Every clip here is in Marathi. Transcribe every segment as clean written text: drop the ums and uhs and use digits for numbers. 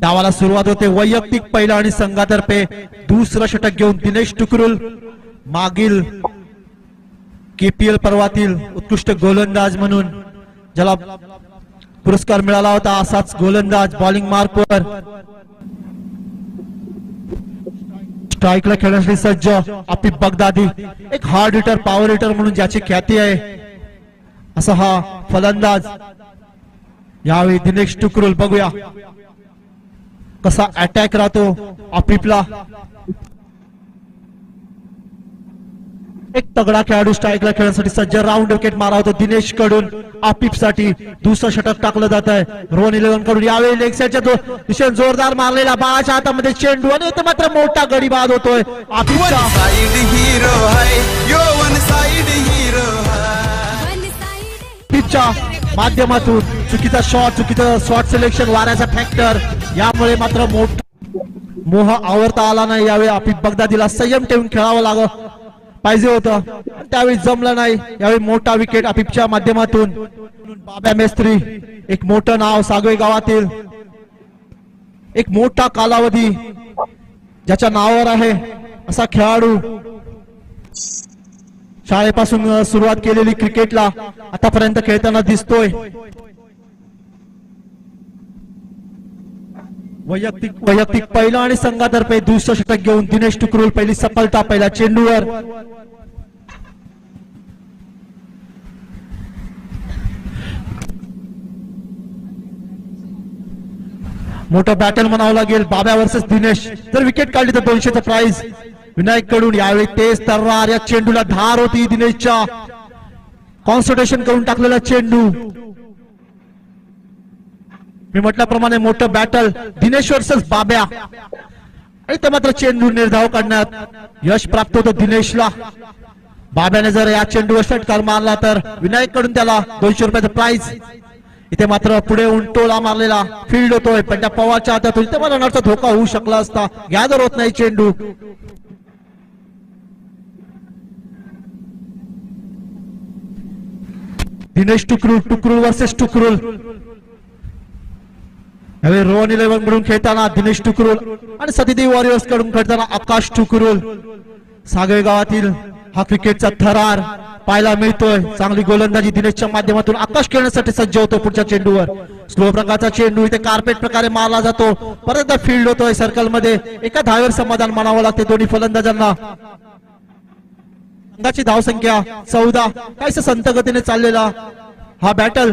डावाला सुरुवात होते. वैयक्तिक पहिला आणि संघातर्फे दुसरं षटक घेऊन दिनेश टुकरुल मागील KPL पर्वातील उत्कृष्ट गोलंदाज म्हणून ज्याला पुरस्कार मिळाला होता असाच गोलंदाज बॉलिंग मार्कवर स्ट्राईकला खेळण्यासाठी सज्ज आपिफ बगदादी. एक हार्ड हिटर पॉवर हिटर म्हणून ज्याची ख्याती आहे असा हा फलंदाज. यावेळी दिनेश टुकरुल बघूया कसा अटॅक राहतो आपिफला. एक तगडा खेळाडू स्ट्राईकला खेळण्यासाठी सज्ज. राऊंड विकेट मारा होतो दिनेश कडून आपिफ साठी. दुसरं षटक टाकलं जात आहे रोहन 11 कडून. यावेळी लेग साईडच्या दिशेने जोरदार मारलेला बाळाच्या हातामध्ये चेंडू आणि इथे मात्र मोठा गडी बाद होतोय आपिफचा. आपिफच्या माध्यमातून चुकीचा शॉट सिलेक्शन वाऱ्याचा फॅक्टर यामुळे मात्र मोह आवरता आला नाही. यावेळी आपिफ बगदादीला संयम ठेवून खेळावं लागलं पाहिजे होतं त्यावेळी जमलं नाही. यावेळी मोठा विकेट आपिफच्या माध्यमातून. बाब्या मेस्त्री एक मोठं नाव सागवे गावातील एक मोठा कालावधी ज्याच्या नावावर आहे असा खेळाडू. शाळेपासून सुरुवात केलेली क्रिकेटला आतापर्यंत खेळताना दिसतोय. वैयक्तिक पहिला आणि संघातर्फे दुसरं षटक घेऊन दिनेश टुकरुल पहिली सफलता पहिल्या चेंडूवर. मोठं बॅटल म्हणावं लागेल बाब्या वर्सेस दिनेश. जर विकेट काढली तर 200चं प्राइज विनायक कडून. यावेळी तेज तर्रार या चेंडूला धार होती दिनेशच्या. कॉन्सन्ट्रेशन करून टाकलेला चेंडू. मी म्हटल्याप्रमाणे मोठं बॅटल दिनेश वर्सेस बाब्या आणि ते मात्र चेंडू निर्धाव काढण्यात यश प्राप्त होतं दिनेशला. बाब्याने जर या चेंडूवर षटकार मारला तर विनायक कडून त्याला 200 रुपयाचं प्राइज. इथे मात्र पुढे उंटोला मारलेला फील्ड होतोय पण त्या पवारच्या हातातून इथे मला नरचा धोका होऊ शकला असता. गॅदर होत नाही चेंडू. दिनेश टुकरुल वर्सेस टुकरुल. यावेळी रोहन 11 कडून खेळताना दिनेश टुकरुल आणि सतीदेवी वॉरियर्स कडून खेळताना आकाश टुकरुल. सागवे गावातील हा क्रिकेटचा थरार पाहायला मिळतोय. चांगली गोलंदाजी दिनेशच्या माध्यमातून. आकाश खेळण्यासाठी सज्ज होतो पुढच्या चेंडूवर. स्लो प्रकारचा चेंडू इथे कार्पेट प्रकारे मारला जातो. परत फील्ड होतोय सर्कल मध्ये. एका धावेवर समाधान मानावं लागते दोन्ही फलंदाजांना. संघाची धावसंख्या 14. काहीसं संत गतीने चाललेला हा बॅटल.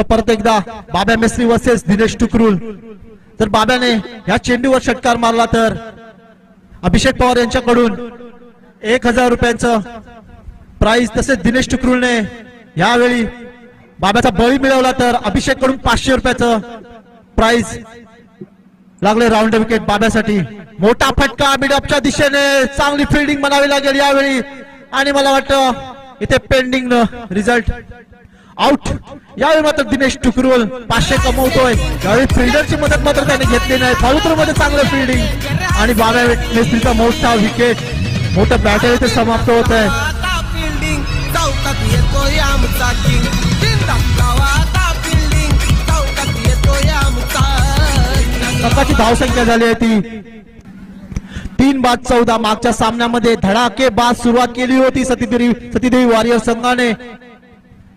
परत एकदा बाब्या मेस्त्री वर्सेस दिनेश टुकरुल. जर बाब्याने ह्या चेंडूवर षटकार मारला तर अभिषेक पवार यांच्याकडून 1000 रुपयांचं प्राइज. तसेच दिनेश टुकरुलने यावेळी बाब्याचा बळी मिळवला तर अभिषेक कडून 500 रुपयाचं प्राइज लागले. राऊंड विकेट बाब्यासाठी. मोठा फटका मिडअपच्या दिशेने. चांगली फिल्डिंग म्हणावी लागेल यावेळी आणि मला वाटतं इथे पेंडिंग रिझल्ट आउट. यावेळी मात्र दिनेश टुकरुल 500 कमवतोय. यावेळी फिल्डरची मदत मात्र त्याने घेतली नाही. फालुत्र मध्ये चांगलं फिल्डिंग आणि बाब्या मेस्त्रीचा मोठा विकेट. मोठं बॅटर इथे समाप्त होत आहे. सकाळची धावसंख्या झाली आहे ती 3-14. मागच्या सामन्यामध्ये धडाकेबाज सुरुवात केली होती सतीदेवी वॉरियर संघाने.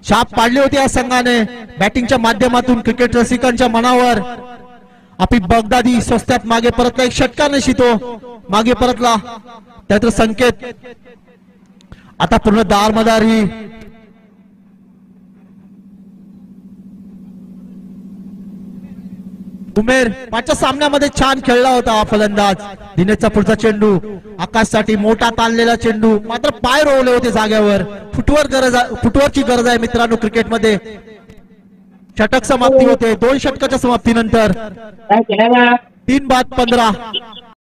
छाप पाडली होती या संघाने बॅटिंगच्या माध्यमातून क्रिकेट रसिकांच्या मनावर. आपिफ बगदादी स्वस्त्यात मागे परतला. एक षटकार निशितो मागे परतला. त्यात संकेत आता पूर्ण दारमदार ही उमेर. मागच्या सामन्यामध्ये छान खेळला होता हा फलंदाज. दिनेशचा पुढचा चेंडू आकाशसाठी. मोठा ताणलेला चेंडू मात्र पाय रोवले होते जाग्यावर. फुटवरची गरज आहे मित्रांनो क्रिकेटमध्ये. षटक समाप्ती होते 2 षटकाच्या समाप्तीनंतर. 3-15